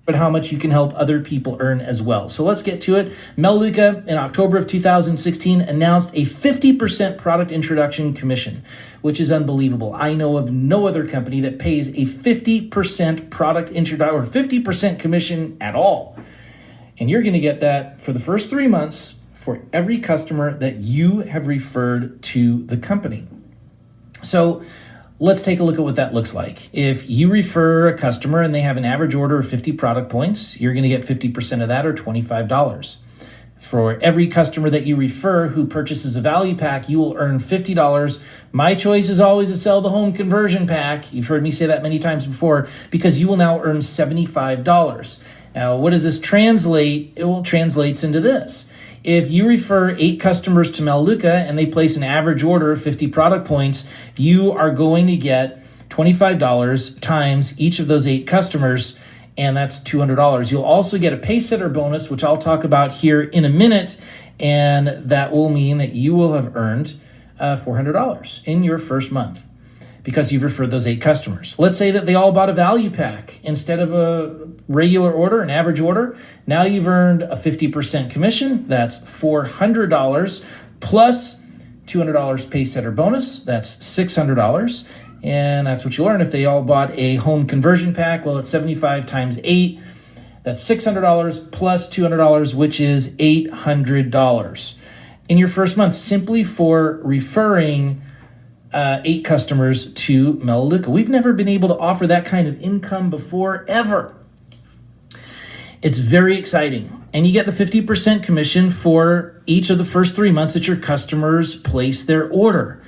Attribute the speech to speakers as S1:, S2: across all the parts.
S1: but how much you can help other people earn as well. So let's get to it. Melaleuca in October of 2016 announced a 50% product introduction commission, which is unbelievable. I know of no other company that pays a 50% product introduction or 50% commission at all. And you're going to get that for the first 3 months for every customer that you have referred to the company. So let's take a look at what that looks like. If you refer a customer and they have an average order of 50 product points, you're going to get 50% of that, or $25. For every customer that you refer who purchases a value pack, you will earn $50. My choice is always to sell the home conversion pack. You've heard me say that many times before, because you will now earn $75. Now, what does this translate? It will translates into this. If you refer 8 customers to Melaleuca and they place an average order of 50 product points, you are going to get $25 times each of those 8 customers, and that's $200. You'll also get a Pacesetter bonus, which I'll talk about here in a minute, and that will mean that you will have earned $400 in your first month because you've referred those 8 customers. Let's say that they all bought a value pack instead of a regular order, an average order. Now you've earned a 50% commission. That's $400 plus $200 Pacesetter bonus. That's $600. And that's what you'll earn if they all bought a home conversion pack. Well, it's 75 times 8. That's $600 plus $200, which is $800 in your first month, simply for referring 8 customers to Melaleuca. We've never been able to offer that kind of income before, ever. It's very exciting. And you get the 50% commission for each of the first 3 months that your customers place their order.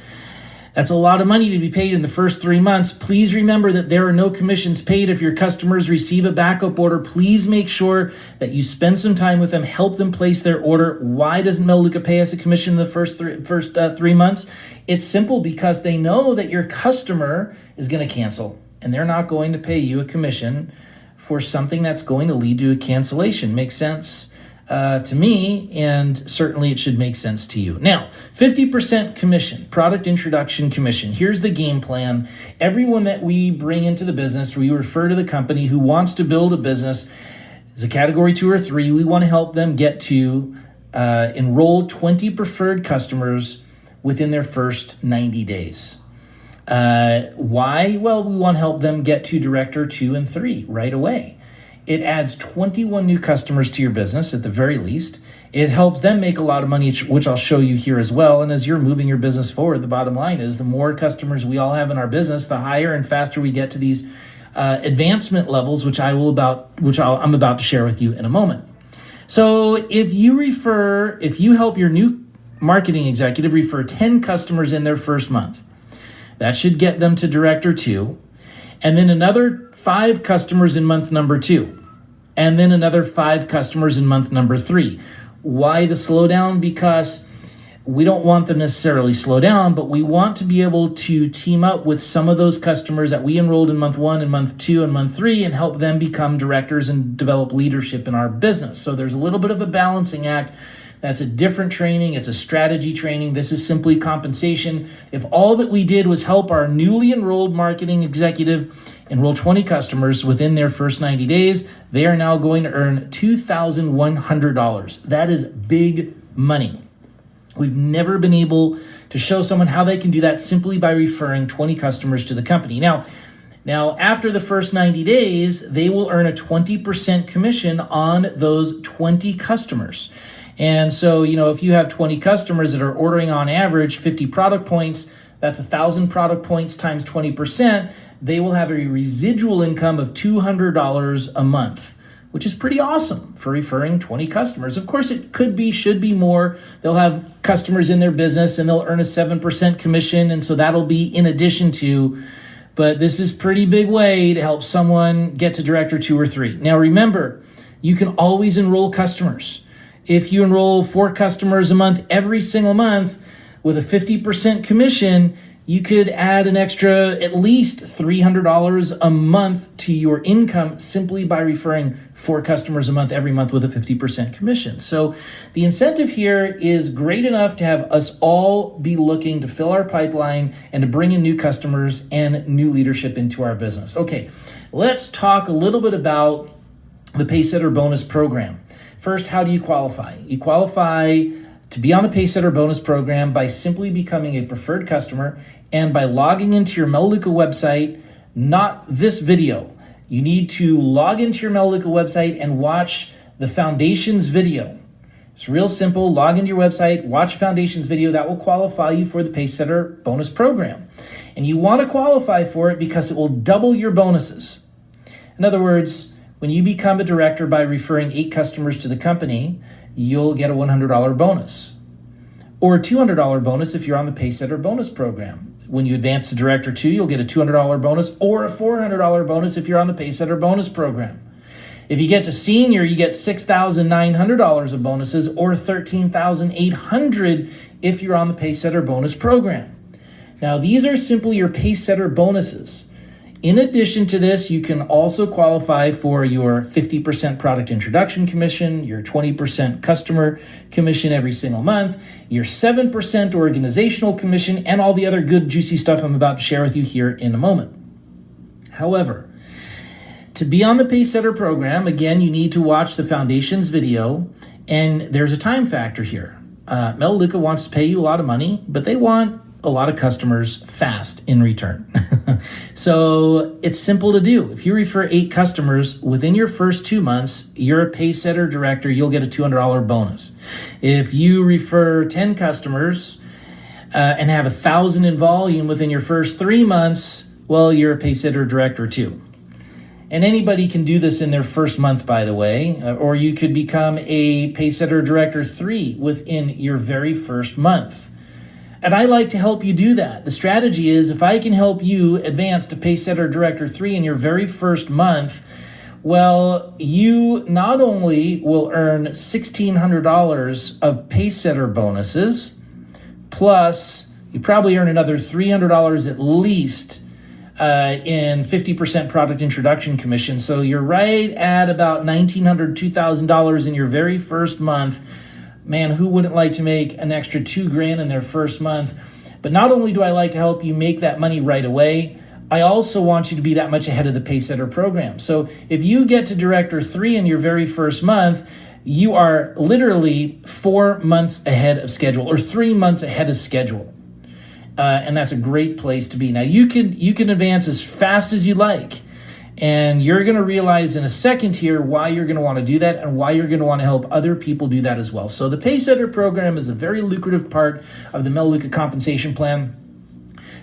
S1: That's a lot of money to be paid in the first 3 months. Please remember that there are no commissions paid if your customers receive a backup order. Please make sure that you spend some time with them, help them place their order. Why doesn't Melaleuca pay us a commission in the first 3 months? It's simple, because they know that your customer is going to cancel, and they're not going to pay you a commission for something that's going to lead to a cancellation. Makes sense to me, and certainly it should make sense to you. Now, 50% commission, product introduction commission. Here's the game plan. Everyone that we bring into the business, we refer to the company who wants to build a business, is a category 2 or 3. We want to help them get to enroll 20 preferred customers within their first 90 days. Why? Well, we want to help them get to Director 2 and 3 right away. It adds 21 new customers to your business at the very least. It helps them make a lot of money, which I'll show you here as well. And as you're moving your business forward, the bottom line is the more customers we all have in our business, the higher and faster we get to these advancement levels, which I'm about to share with you in a moment. So if you help your new marketing executive refer 10 customers in their first month, that should get them to Director 2, and then another 5 customers in month number 2, and then another 5 customers in month number 3. Why the slowdown? Because we don't want them necessarily slow down, but we want to be able to team up with some of those customers that we enrolled in month 1 and month 2 and month 3 and help them become directors and develop leadership in our business. So there's a little bit of a balancing act. That's a different training. It's a strategy training. This is simply compensation. If all that we did was help our newly enrolled marketing executive enroll 20 customers within their first 90 days, they are now going to earn $2,100. That is big money. We've never been able to show someone how they can do that simply by referring 20 customers to the company. Now, after the first 90 days, they will earn a 20% commission on those 20 customers. And so, if you have 20 customers that are ordering on average 50 product points, that's 1,000 product points times 20%. They will have a residual income of $200 a month, which is pretty awesome for referring 20 customers. Of course, it should be more. They'll have customers in their business and they'll earn a 7% commission. And so that'll be in addition to, but this is pretty big way to help someone get to Director 2 or 3. Now, remember, you can always enroll customers. If you enroll 4 customers a month every single month with a 50% commission, you could add an extra at least $300 a month to your income simply by referring 4 customers a month every month with a 50% commission. So the incentive here is great enough to have us all be looking to fill our pipeline and to bring in new customers and new leadership into our business. Okay, let's talk a little bit about the Pacesetter bonus program. First, how do you qualify? You qualify to be on the Pacesetter bonus program by simply becoming a preferred customer and by logging into your Melaleuca website, not this video. You need to log into your Melaleuca website and watch the Foundations video. It's real simple. Log into your website, watch Foundations video. That will qualify you for the Pacesetter bonus program. And you want to qualify for it because it will double your bonuses. In other words, when you become a director by referring 8 customers to the company, you'll get a $100 bonus. Or a $200 bonus if you're on the Pacesetter bonus program. When you advance to Director 2, you'll get a $200 bonus or a $400 bonus if you're on the Pacesetter bonus program. If you get to Senior, you get $6,900 of bonuses or $13,800 if you're on the Pacesetter bonus program. Now, these are simply your Pacesetter bonuses. In addition to this, you can also qualify for your 50% product introduction commission, your 20% customer commission every single month, your 7% organizational commission, and all the other good juicy stuff I'm about to share with you here in a moment. However, to be on the Pacesetter program, again, you need to watch the Foundations video, and there's a time factor here. Melaleuca wants to pay you a lot of money, but they want a lot of customers fast in return. So it's simple to do. If you refer 8 customers within your first 2 months, you're a Pacesetter director, you'll get a $200 bonus. If you refer 10 customers and have 1,000 in volume within your first 3 months, well, you're a Pacesetter director too. And anybody can do this in their first month, by the way, or you could become a Pacesetter director 3 within your very first month. And I like to help you do that. The strategy is if I can help you advance to Pacesetter Director 3 in your very first month, well, you not only will earn $1,600 of Pacesetter bonuses, plus you probably earn another $300 at least in 50% product introduction commission. So you're right at about $1,900, $2,000 in your very first month. Man, who wouldn't like to make an extra $2,000 in their first month? But not only do I like to help you make that money right away, I also want you to be that much ahead of the Pacesetter program. So if you get to Director 3 in your very first month, you are literally 4 months ahead of schedule or 3 months ahead of schedule. And that's a great place to be. Now, you can advance as fast as you like. And you're going to realize in a second here why you're going to want to do that and why you're going to want to help other people do that as well. So the Pacesetter program is a very lucrative part of the Melaleuca compensation plan.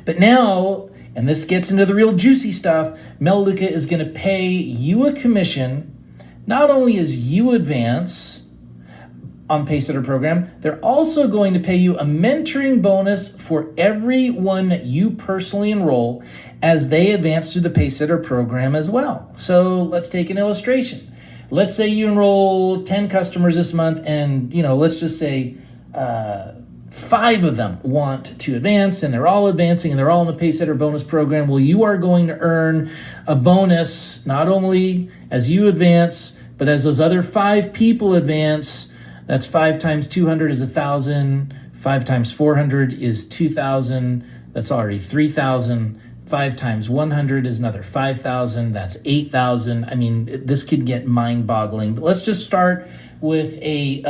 S1: But now, and this gets into the real juicy stuff, Melaleuca is going to pay you a commission, not only as you advance on Pacesetter program, they're also going to pay you a mentoring bonus for everyone that you personally enroll as they advance through the Pacesetter program as well. So let's take an illustration. Let's say you enroll 10 customers this month and, let's just say 5 of them want to advance and they're all advancing and they're all in the Pacesetter bonus program. Well, you are going to earn a bonus not only as you advance, but as those other 5 people advance. That's 5 times 200 is 1,000. 5 times 400 is 2,000. That's already 3,000. 5 times 100 is another 5,000. That's 8,000. I mean, this could get mind-boggling. But let's just start with a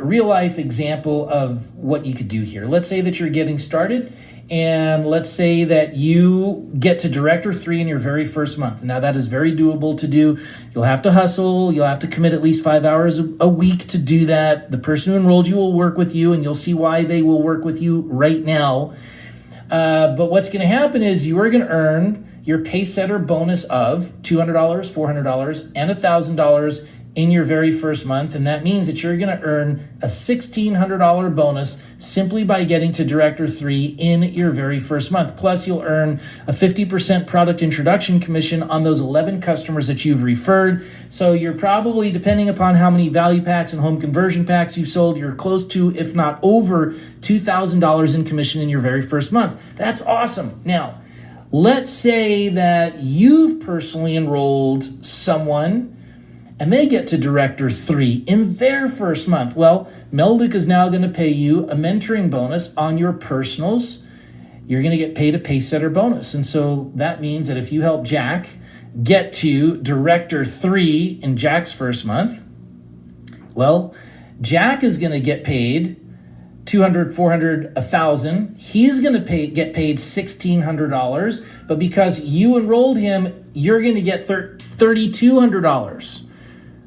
S1: real-life example of what you could do here. Let's say that you're getting started, and let's say that you get to Director 3 in your very first month. Now, that is very doable to do. You'll have to hustle. You'll have to commit at least 5 hours a week to do that. The person who enrolled you will work with you, and you'll see why they will work with you right now. But what's going to happen is you are going to earn your Pacesetter bonus of $200, $400, and $1,000 in your very first month. And that means that you're going to earn a $1,600 bonus simply by getting to Director 3 in your very first month. Plus, you'll earn a 50% product introduction commission on those 11 customers that you've referred. So you're probably, depending upon how many value packs and home conversion packs you've sold, you're close to, if not over, $2,000 in commission in your very first month. That's awesome. Now, let's say that you've personally enrolled someone and they get to Director 3 in their first month. Well, Melaleuca is now going to pay you a mentoring bonus on your personals. You're going to get paid a Pacesetter bonus. And so that means that if you help Jack get to Director 3 in Jack's first month? Well, Jack is going to get paid $200, $400, $1,000. He's going to get paid $1,600, but because you enrolled him, you're going to get $3,200.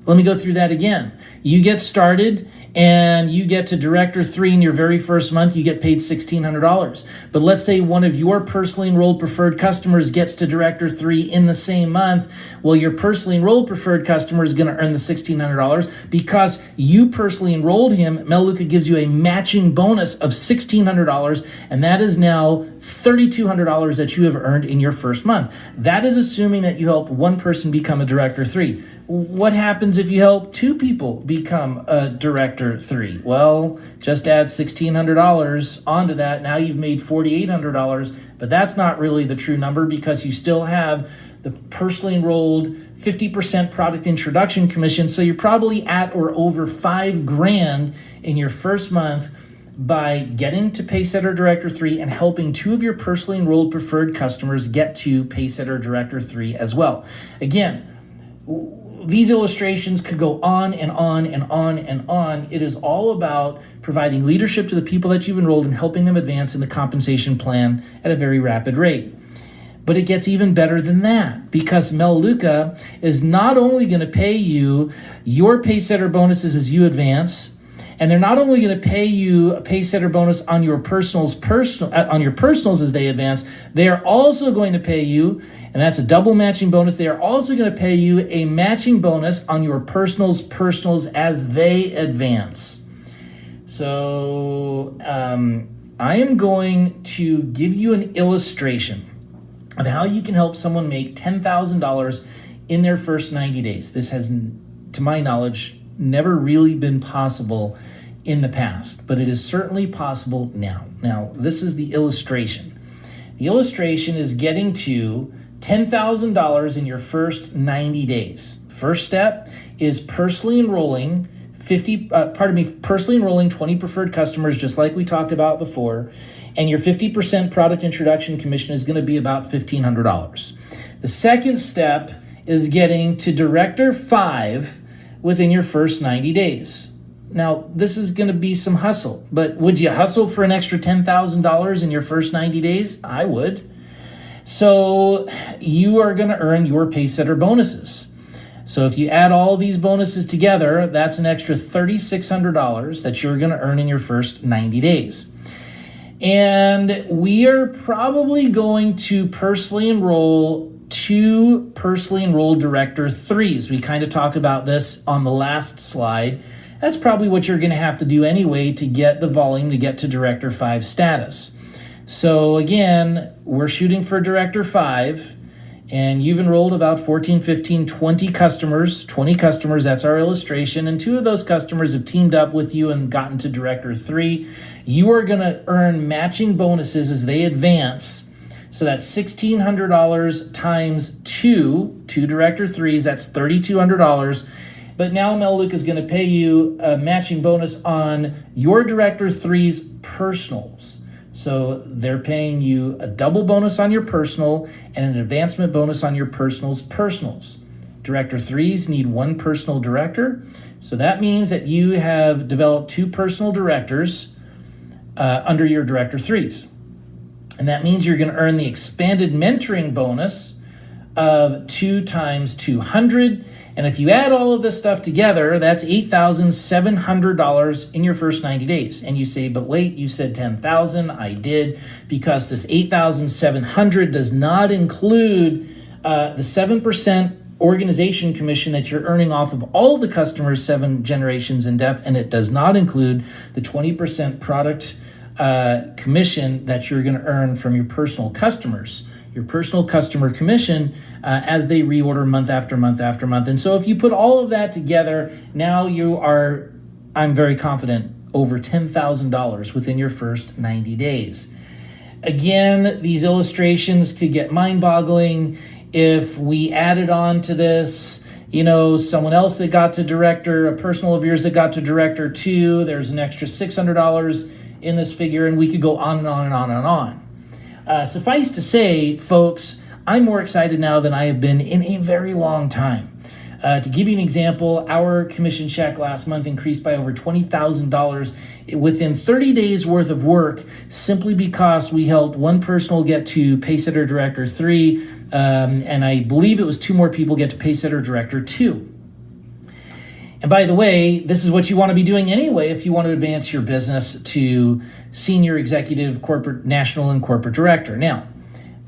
S1: Let me go through that again. You get started and you get to Director 3 in your very first month, you get paid $1,600. But let's say one of your personally enrolled preferred customers gets to Director 3 in the same month. Well, your personally enrolled preferred customer is going to earn the $1,600 because you personally enrolled him. Melaleuca gives you a matching bonus of $1,600, and that is now $3,200 that you have earned in your first month. That is assuming that you helped one person become a Director 3. What happens if you help two people become a Director 3? Well, just add $1,600 onto that. Now you've made $4,800, but that's not really the true number because you still have the personally enrolled 50% product introduction commission. So you're probably at or over $5,000 in your first month by getting to Pacesetter Director 3 and helping two of your personally enrolled preferred customers get to Pacesetter Director 3 as well. Again, these illustrations could go on and on and on and on. It is all about providing leadership to the people that you've enrolled and helping them advance in the compensation plan at a very rapid rate. But it gets even better than that because Melaleuca is not only going to pay you your Pacesetter bonuses as you advance, and they're not only going to pay you a Pacesetter bonus on your personals as they advance, they are also going to pay you, and that's a double matching bonus, they are also going to pay you a matching bonus on your personals as they advance. So I am going to give you an illustration of how you can help someone make $10,000 in their first 90 days. This has, to my knowledge, never really been possible in the past, but it is certainly possible now. Now, this is the illustration. The illustration is getting to $10,000 in your first 90 days. First step is personally enrolling 20 preferred customers, just like we talked about before, and your 50% product introduction commission is going to be about $1,500. The second step is getting to Director 5 within your first 90 days. Now, this is going to be some hustle, but would you hustle for an extra $10,000 in your first 90 days? I would. So you are going to earn your Pacesetter bonuses. So if you add all these bonuses together, that's an extra $3,600 that you're going to earn in your first 90 days. And we are probably going to personally enroll 2 personally enrolled Director 3s. We kind of talked about this on the last slide. That's probably what you're going to have to do anyway to get the volume to get to Director 5 status. So again, we're shooting for Director 5, and you've enrolled about 14, 15, 20 customers. 20 customers, that's our illustration, and 2 of those customers have teamed up with you and gotten to Director 3. You are going to earn matching bonuses as they advance. So that's $1,600 times 2 Director 3s, that's $3,200. But now Melaleuca is going to pay you a matching bonus on your Director 3's personals. So they're paying you a double bonus on your personal and an advancement bonus on your personals. Director 3s need 1 personal director. So that means that you have developed 2 personal directors under your Director 3s. And that means you're going to earn the expanded mentoring bonus of 2 times 200. And if you add all of this stuff together, that's $8,700 in your first 90 days. And you say, but wait, you said 10,000. I did, because this 8,700 does not include the 7% organization commission that you're earning off of all the customers 7 generations in depth, and it does not include the 20% product commission that you're going to earn from your personal customers. Your personal customer commission as they reorder month after month after month. And so if you put all of that together, now you are, I'm very confident, over $10,000 within your first 90 days. Again, these illustrations could get mind-boggling. If we added on to this, someone else that got to Director, a personal of yours that got to Director 2, there's an extra $600 in this figure, and we could go on and on and on and on. Suffice to say, folks, I'm more excited now than I have been in a very long time. To give you an example, our commission check last month increased by over $20,000 within 30 days worth of work, simply because we helped one personal get to Pacesetter Director 3, and I believe it was 2 more people get to Pacesetter Director 2. And by the way, this is what you want to be doing anyway if you want to advance your business to senior executive, corporate, national, and corporate director. Now,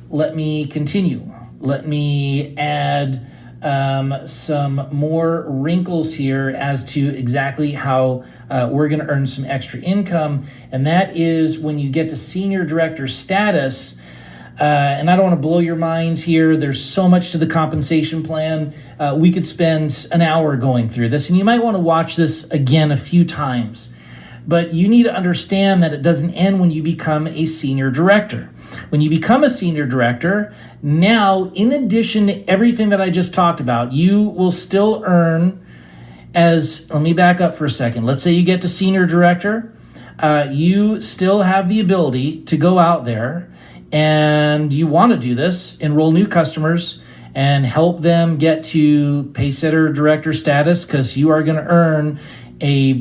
S1: let me continue. Let me add some more wrinkles here as to exactly how we're going to earn some extra income. And that is when you get to senior director status. And I don't want to blow your minds here. There's so much to the compensation plan. We could spend an hour going through this, and you might want to watch this again a few times. But you need to understand that it doesn't end when you become a senior director. When you become a senior director, now, in addition to everything that I just talked about, you will still earn let me back up for a second. Let's say you get to senior director. You still have the ability to go out there, and you want to do this, enroll new customers and help them get to Pacesetter Director status, because you are going to earn a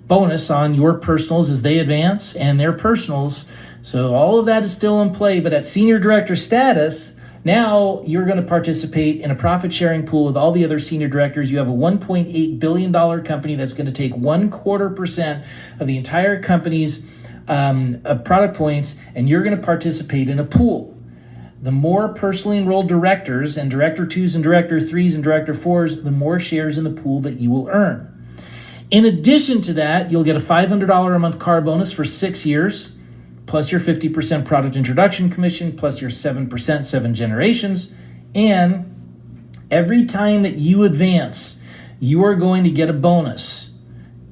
S1: bonus on your personals as they advance and their personals. So all of that is still in play, but at senior director status, now you're going to participate in a profit sharing pool with all the other senior directors. You have a $1.8 billion company that's going to take 1/4% of the entire company's product points, and you're going to participate in a pool. The more personally enrolled directors, and Director 2s and Director 3s and Director 4s, the more shares in the pool that you will earn. In addition to that, you'll get a $500 a month car bonus for 6 years, plus your 50% product introduction commission, plus your 7%, 7 generations. And every time that you advance, you are going to get a bonus.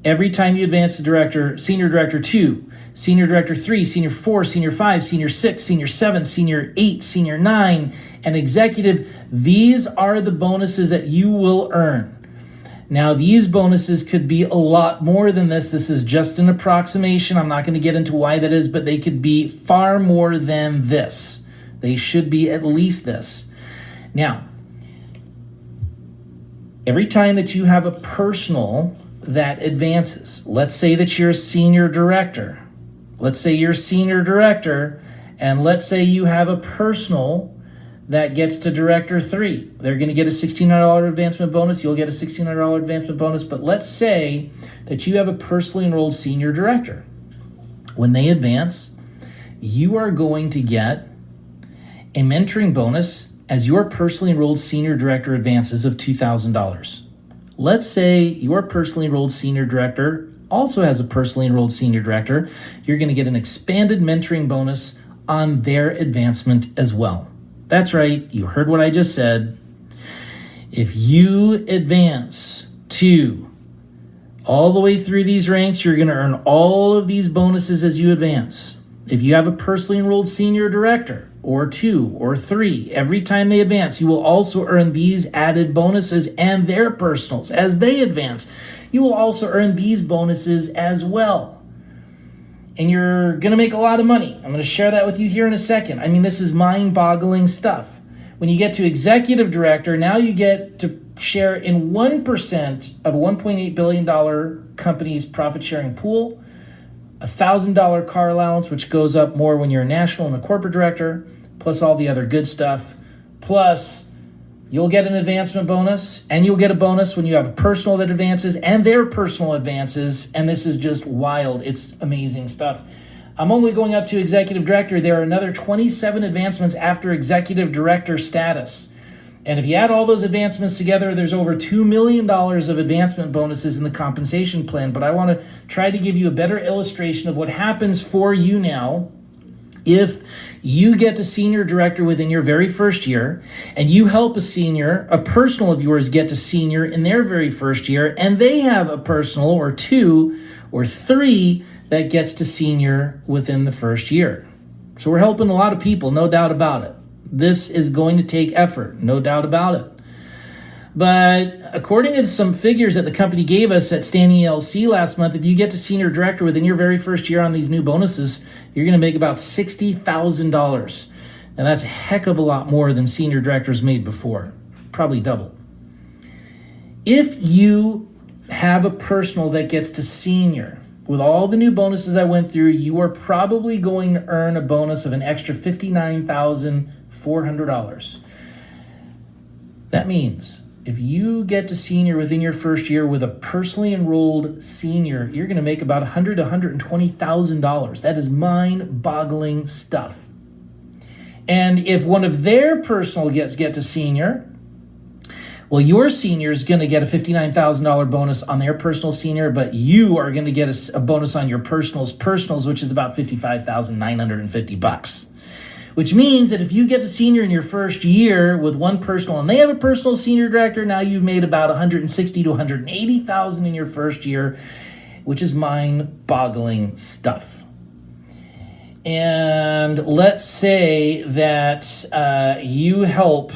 S1: Every time you advance to director, senior director 2, senior director 3, senior 4, senior 5, senior 6, senior 7, senior 8, senior 9, and executive, these are the bonuses that you will earn. Now, these bonuses could be a lot more than this. This is just an approximation. I'm not going to get into why that is, but they could be far more than this. They should be at least this. Now, every time that you have a personal that advances, let's say that you're a senior director. Let's say you're a senior director, and let's say you have a personal that gets to Director 3. They're going to get a $1,600 advancement bonus. You'll get a $1,600 advancement bonus. But let's say that you have a personally enrolled senior director. When they advance, you are going to get a mentoring bonus as your personally enrolled senior director advances of $2,000. Let's say your personally enrolled senior director also has a personally enrolled senior director. You're going to get an expanded mentoring bonus on their advancement as well. That's right, you heard what I just said. If you advance to all the way through these ranks, you're going to earn all of these bonuses as you advance. If you have a personally enrolled senior director, or 2 or 3, every time they advance, you will also earn these added bonuses and their personals. As they advance, you will also earn these bonuses as well. And you're going to make a lot of money. I'm going to share that with you here in a second. I mean, this is mind-boggling stuff. When you get to executive director, now you get to share in 1% of a $1.8 billion company's profit-sharing pool, a $1,000 car allowance, which goes up more when you're a national and a corporate director, plus all the other good stuff. Plus, you'll get an advancement bonus, and you'll get a bonus when you have a personal that advances and their personal advances, and this is just wild. It's amazing stuff. I'm only going up to executive director. There are another 27 advancements after executive director status. And if you add all those advancements together, there's over $2 million of advancement bonuses in the compensation plan. But I want to try to give you a better illustration of what happens for you now if you get to senior director within your very first year, and you help a personal of yours get to senior in their very first year, and they have a personal or 2 or 3 that gets to senior within the first year. So we're helping a lot of people, no doubt about it. This is going to take effort, no doubt about it. But according to some figures that the company gave us at Standing ELC last month, if you get to senior director within your very first year on these new bonuses, you're going to make about $60,000. And that's a heck of a lot more than senior directors made before, probably double. If you have a personal that gets to senior, with all the new bonuses I went through, you are probably going to earn a bonus of an extra $59,400. That means if you get to senior within your first year with a personally enrolled senior, you're going to make about $100,000 to $120,000. That is mind-boggling stuff. And if one of their personal get to senior, well, your senior is going to get a $59,000 bonus on their personal senior, but you are going to get a bonus on your personals, which is about $55,950. Which means that if you get to senior in your first year with one personal and they have a personal senior director, now you've made about $160,000 to $180,000 in your first year, which is mind-boggling stuff. And let's say that you help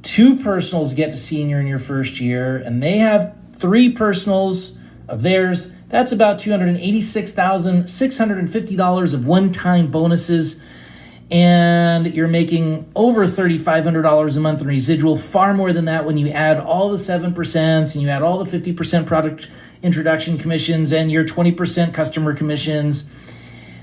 S1: 2 personals get to senior in your first year, and they have 3 personals of theirs. That's about $286,650 of one-time bonuses, and you're making over $3,500 a month in residual, far more than that when you add all the 7% and you add all the 50% product introduction commissions and your 20% customer commissions.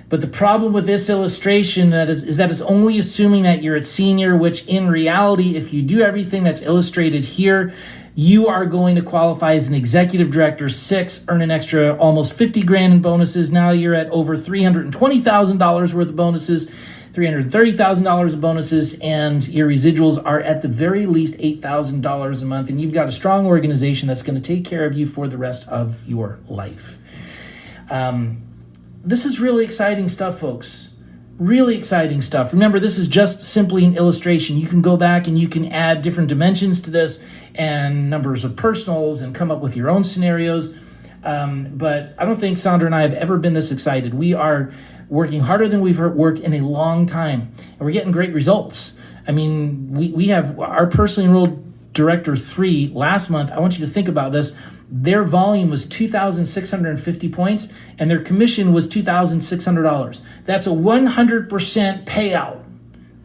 S1: But the problem with this illustration is that it's only assuming that you're at senior, which in reality, if you do everything that's illustrated here, you are going to qualify as an executive director 6, earn an extra almost $50,000 in bonuses. Now you're at over $320,000 worth of bonuses, $330,000 of bonuses, and your residuals are at the very least $8,000 a month. And you've got a strong organization that's going to take care of you for the rest of your life. This is really exciting stuff, folks. Really exciting stuff. Remember, this is just simply an illustration. You can go back and you can add different dimensions to this and numbers of personals and come up with your own scenarios. But I don't think Sandra and I have ever been this excited. We are working harder than we've worked in a long time, and we're getting great results. I mean, we have our personally enrolled Director 3 last month. I want you to think about this. Their volume was 2,650 points, and their commission was $2,600. That's a 100% payout.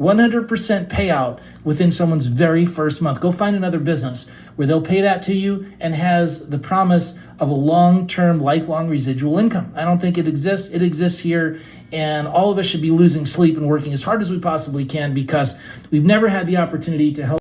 S1: 100% payout within someone's very first month. Go find another business where they'll pay that to you and has the promise of a long-term, lifelong residual income. I don't think it exists. It exists here, and all of us should be losing sleep and working as hard as we possibly can because we've never had the opportunity to help